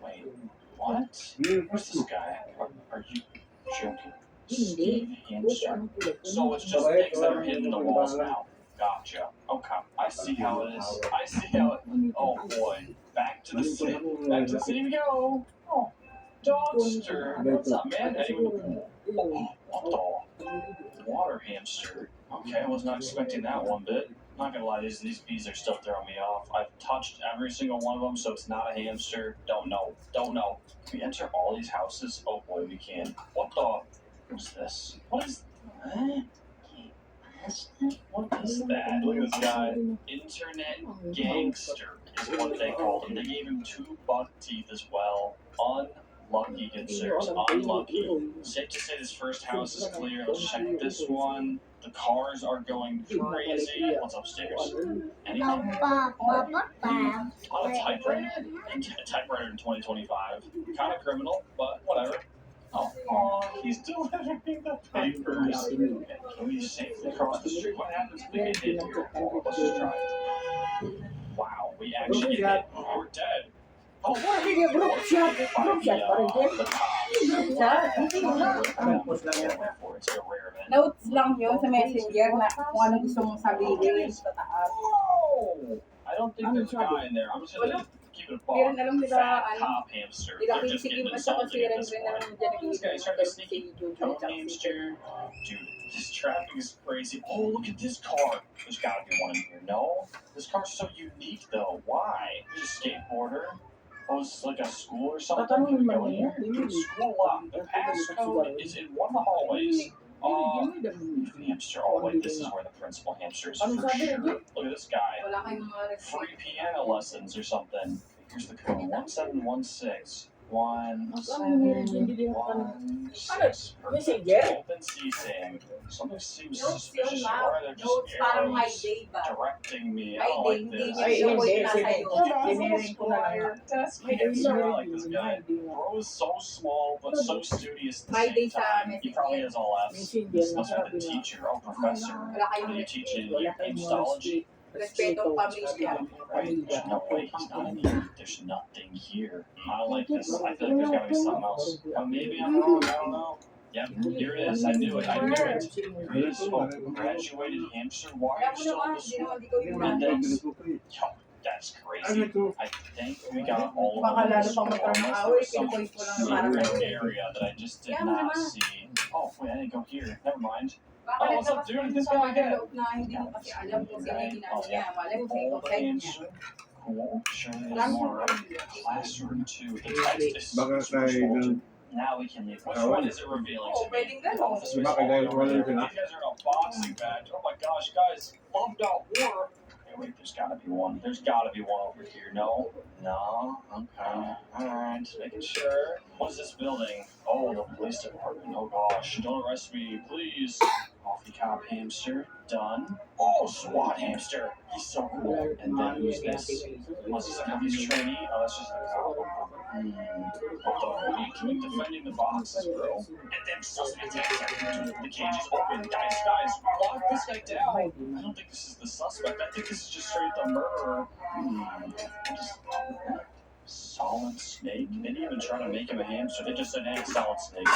Wait, what? Where's this guy? Are you joking? Steve Hamster. So it's just things that are hidden in the walls now. Gotcha. Okay. I see how it is. I see how it. Oh boy. Back to the city. Back to the city we go. Oh. Dogster. What's up, man? Anyone? Oh, what the? Water hamster. Okay, I was not expecting that one bit. Not gonna lie, these bees are still throwing me off. I've touched every single one of them, so it's not a hamster. Don't know. Can we enter all these houses? Oh boy, we can. What the? What's this? What is? Huh? What is that? Look at this guy. Internet gangster is what they called him. They gave him 2 buck teeth as well. Unlucky, good sirs. Unlucky. Safe to say this first house is clear. Let's check this one. The cars are going crazy. What's upstairs? Anything? On a typewriter? A typewriter in 2025. Kind of criminal, but whatever. Oh, he's delivering the papers. Can we safely cross the street? What happens if we get hit here? Let's just try it. Wow, we actually get hit. We're dead. Oh, Group shot pa rin din. It's like a rare event. Notes lang yun sa messenger na kung ano gusto mong sabihin sa taas. Oh, I don't think there's a guy in there. I'm just gonna keep it a Hindi rin ball. alam nila, Fat ano, cop hamster. nila They're just kisigim getting at saka insulted si at Ren this rin naman point. dyan This guy's trying to sneaky coat hamster. Dude, this traffic is crazy. Oh, look at this car. There's gotta be one in here. No? This car's so unique though. Why? There's a skateboarder. Oh, is this like a school or something? Can we go in here? School lock. The passcode is in one of the hallways. Hamster. Oh, wait, this is where the principal hamster is for sure. Look at this guy. Wala kayong mga Free piano lessons or something. Here's the code. 1716. 1716. Messenger? Open CSAM. Something seems Notes yun, suspicious. ma. Why are there Notes just parang my arrows day ba? directing me? I My don't day, like hindi this. niya Ay, siya hindi. point na sa'yo. Sinirin ko na lang. Test me. I like this guy. Bro is so small but so studious at the My day same sa time. He probably has all F's. Messenger This na must be the sabi na. teacher or professor. Wala What kayong are you teaching? Wala kayong Histology? Respetong pamilya. Right, there's no way he's not in here. There's nothing here. I don't like this. I feel like there's gotta be something else. Maybe I'm wrong. I don't know. Yep, here it is. I knew it. Here it is. Oh, graduated hamster. Why are Alam you mo still naman, in the hindi naman di ko yung school? Yo, that's crazy. I think we got all Baka of lalo them. pang magkaroon ng away, pinupoint ko lang para Secret sa'yo. area that I just did Yeah, not naman. see. Oh, wait, I didn't go here. Never mind. Baka Oh, what's up, naglabas dude? ka This sa guy again. loob na hindi mo kasi alam kung sino yung ginano niya. Malay mo sa All ikaw the side niya. answer. Cool. Showing us Marami more. kang pamilya. Classroom 2. The text is Baka super tayo small. dun. Now we can leave. Which one is it revealing Oo, to me? pwedeng The gano'n. officers Baka all dahil over wala here. sila. These guys are in a boxing match. Oh my gosh, guys. Loved out war. Hey, wait, there's gotta be one. There's gotta be one over here. No? No? Okay. Alright. Making sure. What is this building? Oh, the police department. Oh gosh. Don't arrest me, please. Coffee cop hamster. Done. Oh, SWAT hamster. He's so cool. And then who's this? What's this, like a police trainee? Oh, that's just the cop. What the? You keep defending the boxes, bro. And them suspects answer. The cage is open. Guys, lock this guy down. I don't think this is the suspect. I think this is just straight the murderer. Solid snake? They didn't even try to make him a hamster. They just said, hey, solid snake.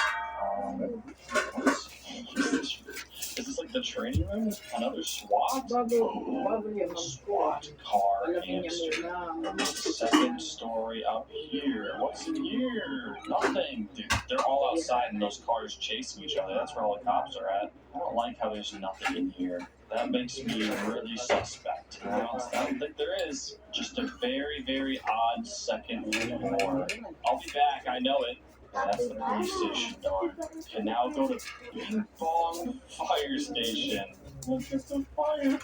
Is this like the training room? Another SWAT? Bago yan. SWAT car Alamin niya hamster. muna. Second story up here. What's in here? Nothing. Dude, they're all outside and those cars chasing each other. That's where all the cops are at. I don't like how there's nothing in here. That makes me really suspect. I don't think there is. Just a very, very odd second floor. I'll be back, I know it. That's the police station door. Can now go to Ping Pong Fire Station. What's this a fire?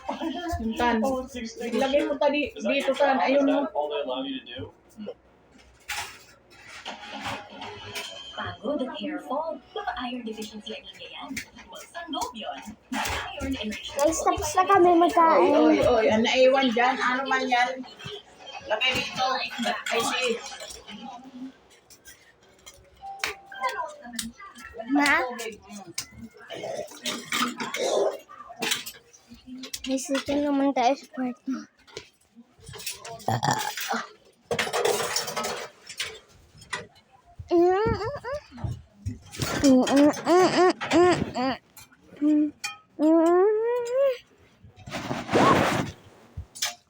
Tan, Oh, it's extinguisher. Lagay mo tadi Is that dito your tan. job? Is Ayun mo. that all they allow you to do? Pagod at hair fall, baka iron deficiency anemia yan. Magsangobion, iron enriched. Guys, tapos na kami Oy, magkain. oy, ang naiwan dyan. Ano man yan? Lagay dito. Ay, si. Ma, may sitin naman tayo sa kwarto.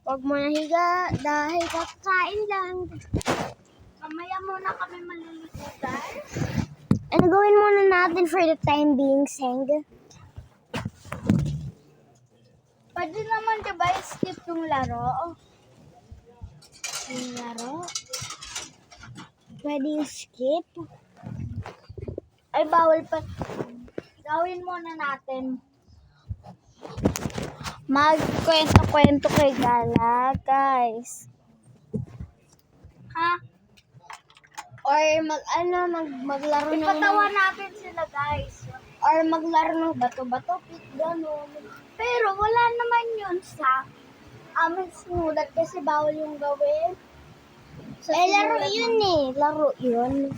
Huwag mo na higa dahil kakain lang. Kamaya muna kami malilikutan. Ano gawin muna natin for the time being, Seng? Pwede naman diba skip yung laro? Yung laro? Pwede yung skip? Ay, bawal pa. Gawin muna natin. Magkwento-kwento kay Gala, guys. Ha? Or maglaro ng... Ipatawa natin sila, guys. Or maglaro ng bato-bato, pit, gano'n. Pero wala naman yun sa aming sinulat kasi bawal yung gawin. Laro yun eh. Laro yun.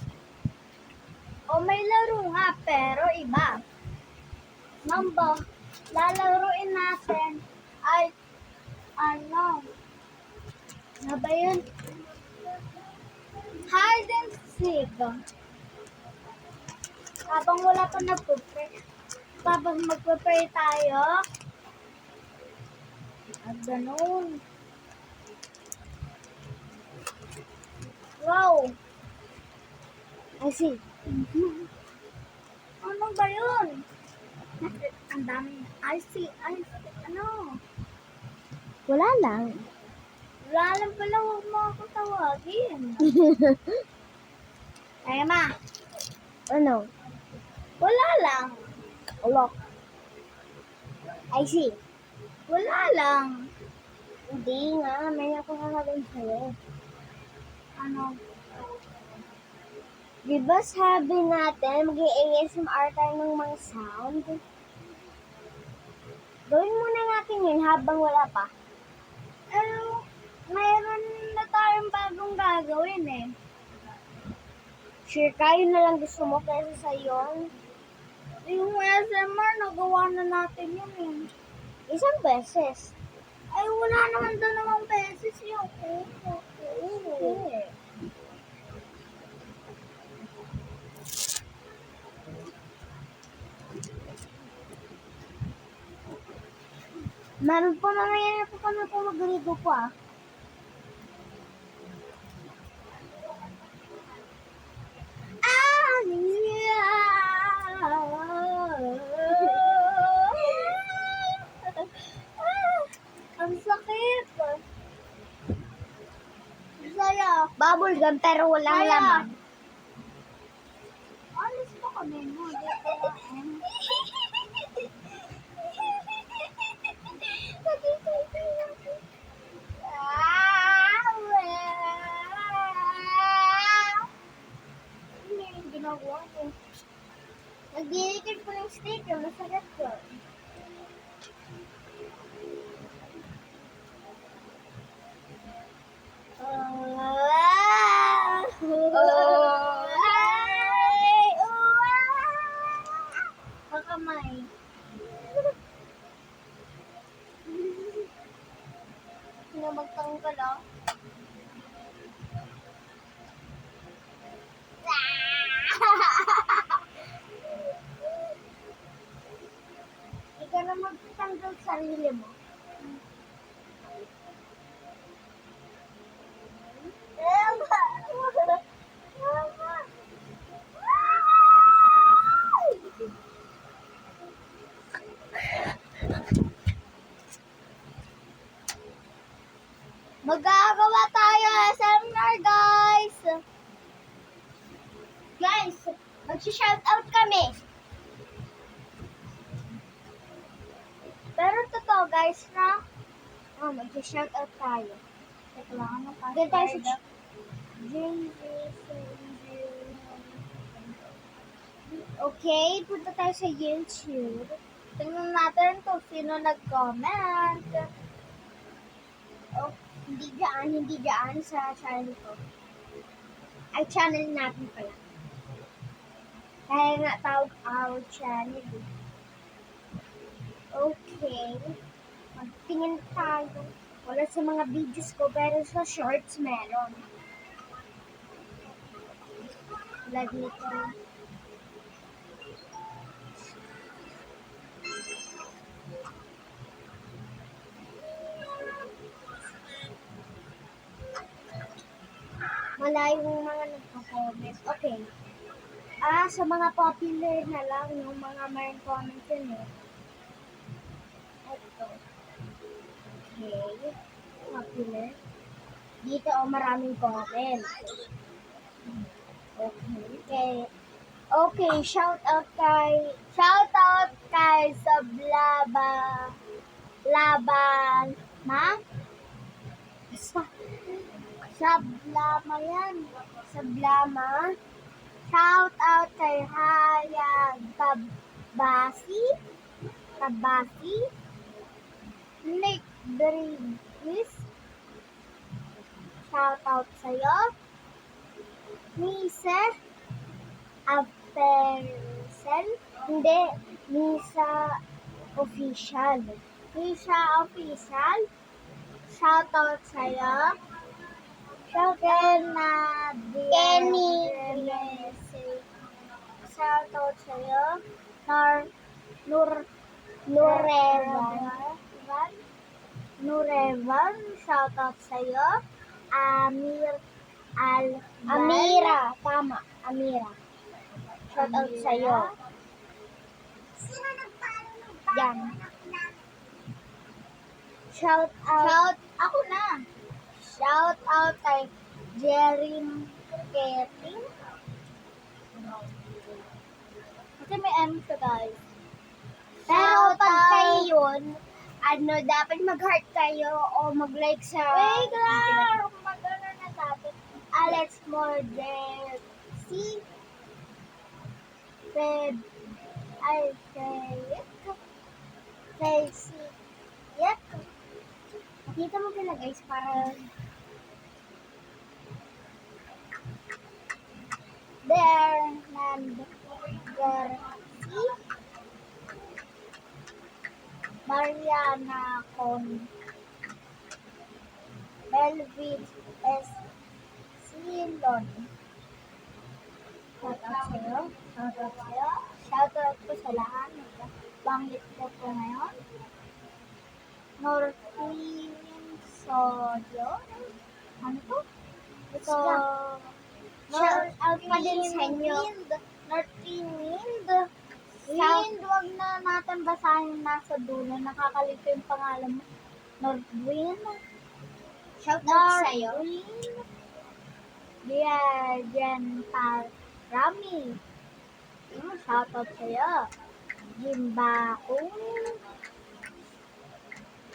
O may laro nga, pero iba. Mamba, lalaruin natin ay ano ba yun? Hide and seek. Habang wala pa nagpe-pray, habang magpe-pray tayo, at ganun. Wow! I see. Ano ba yun? Ang dami. I see. Ano? Wala lang. Wala lang pala. Huwag mo ako tawagin. Kaya ma. Ano? Wala lang. Look. I see. Wala lang. Hindi nga. May ako kakagawin sa'yo. Ano? Diba sabi natin, mag-i-ASMR tayo ng mga sound? Gawin muna natin yun habang wala pa. Mayroon na tayong bagong gagawin eh. Sure kayo na lang gusto mo kaysa sa yun? Yung ASMR, nagawa na natin yun eh. Isang beses. Ay, wala naman doon namang beses yung okay. Meron pa nangyayari pa kami kung magaligo pa. Ang sakit. Saya. Bubble gum pero walang laman. Alis pa kami mo. Ginagawa ko. Nag-deleted ko yung sticker, masarap ko. Kakamay. Sino magtanggal ah? Ikaw na magtanggal sarili mo. Magagawa tayo SMR, guys! Guys, mag-shoutout kami. Pero totoo, guys, na mag-shoutout tayo. Ito lang, ano pa? Dito tayo sa okay, punta tayo sa YouTube. Tingnan natin kung sino nag-comment. Oh, hindi dyan sa channel ko. Ay, channel natin pala. Kaya nga tawag our channel. Okay. Magtingin tayo. Wala sa mga videos ko, pero sa shorts meron. Lag nito. Malayong mga nagko-comment. Okay. Sa mga popular na lang, yung mga mayroong comment yun eh. Ito. Okay. Popular. Dito, maraming comment. Okay. Okay, shout out kay Laban, Sablama yan. Sablama. Shout out kay Hayag Tabasi. Nick Brigis. Shout out sa'yo. Mise Apersel. Hindi. Misa Official. Shout out sa'yo. Kenny. Shout out sa'yo. Nurevan. Shout out sa'yo. Amira. Tama. Amira. Shout out sa'yo. Yan. Shout out. Ako na. Shout out kay Jerry Keting. Kasi may M siya, guys. Pero pag kayo yun, dapat mag-heart kayo o mag-like sa... Wait lang! Mag-ano na dapat. Alex Morder. Si Fred. Ay, Yek. Dito mo pala, guys, para... Bernard Garci. Mariana Con. Melvin S. Silon. Shout out po sa lahat. Banglit ko po ngayon. Northwind Sodio. Ano to? Ito. Shout out pa din sa inyo. Northwind. Wag na natin basahin nasa dulo. Nakakalito yung pangalan mo. Northwind. Shout out sa'yo. Diyan Rami. Shout out sa'yo. Jimbakong.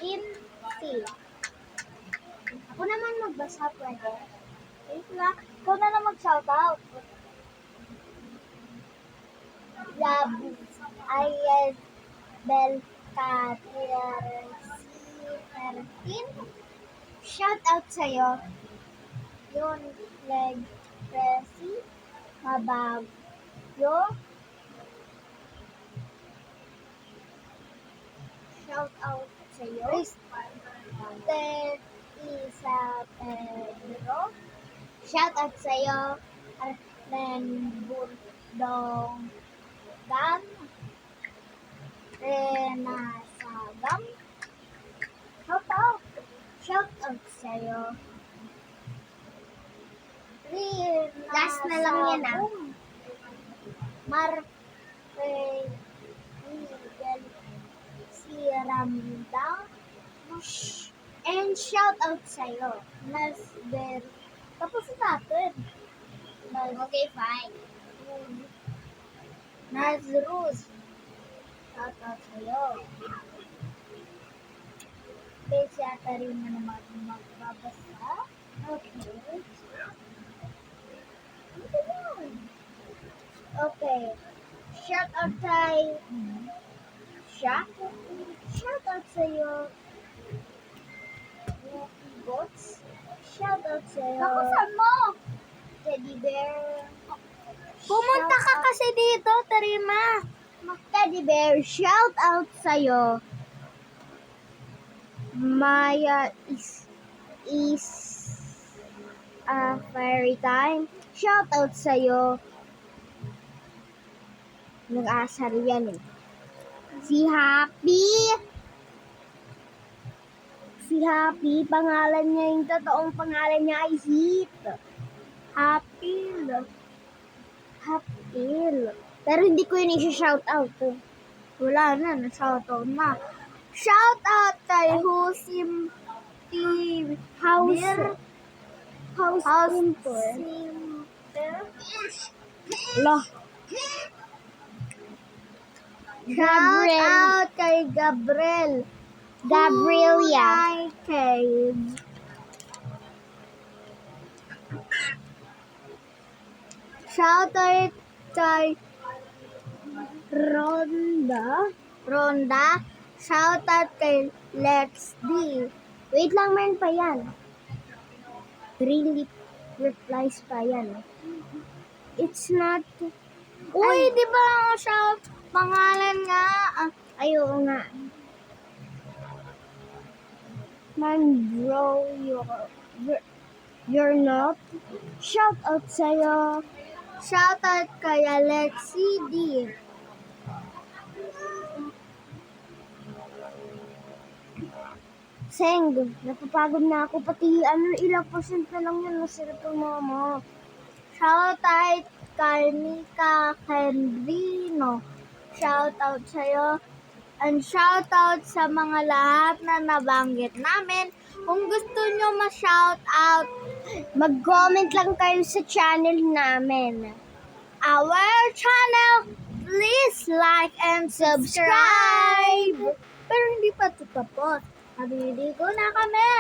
Inti. Ako naman magbasa pwede. Wait lang. Ikaw na lang mag-shout out. Labis. Ayes. Belkatersi. Shout out sa'yo. Yun. Leg. Presi. Mabagyo. Shout out sa'yo. Isa Pedro. Shout out sa'yo. Arlen Burdong Dan. Rena Sagam. Shout out. Shout out sa'yo. Last na lang yan si Ramda. And shout out sa'yo. Nasber. Tapos natin. Okay, fine. Nazruz. Shout out sa'yo. Okay, si Atarin na naman magbabasa. Okay. Okay. Shout out kay Shaq. Shout out sa'yo. Bots. Shout out sa'yo. Nakusan mo! Teddy Bear. Pumunta ka kasi dito, Tarima. Teddy Bear, shout out sa'yo. Maya is a fairy time. Shout out sa'yo. Nag-asar yan eh. Si Happy, pangalan niya, yung totoong pangalan niya ay Hip. Happy. Pero hindi ko yun i-shout out. Wala na, na-shout out na. Shout out kay Husim House Simper. Lo. Shout out kay Gabrielia. Cave. Shout out kay Ronda. Shout out kay Lex D. Wait lang, meron pa yan. 3 replies pa yan. It's not... Uy, di ba shout pangalan nga? Ayoko nga. Man, bro, you're not. Shout out sa'yo. Shout out kay Alexi D. Seng, napapagod na ako. Pati ilang percent na lang yun. Masarap yung mama. Shout out kay Mika Kendrino. Shout out sa'yo. And shout out sa mga lahat na nabanggit namin. Kung gusto nyo ma-shout out, mag-comment lang kayo sa channel namin. Our channel, please like and subscribe. Pero hindi pa ito tapos. Naliligo na kami.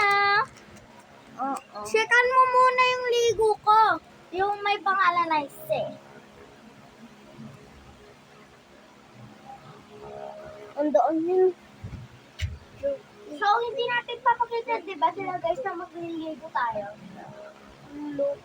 Checkan mo muna yung ligo ko. Yung may pangalan na Ise. Andoon yun. So, hindi natin papakita, di ba sila guys, na magliligo tayo? Look.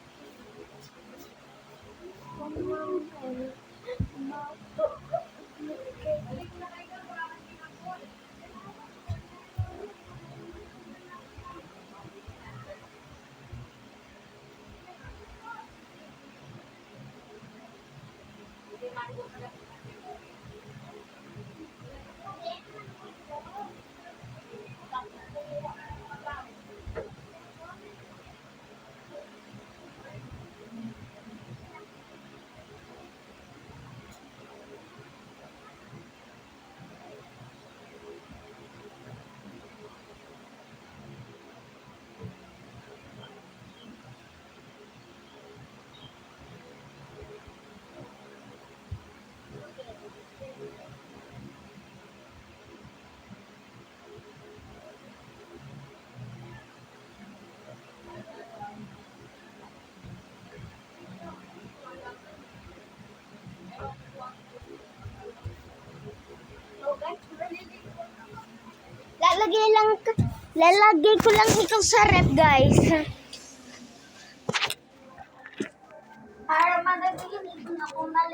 Lalagay ko lang ito sa rep, guys. Para madali, hindi ko na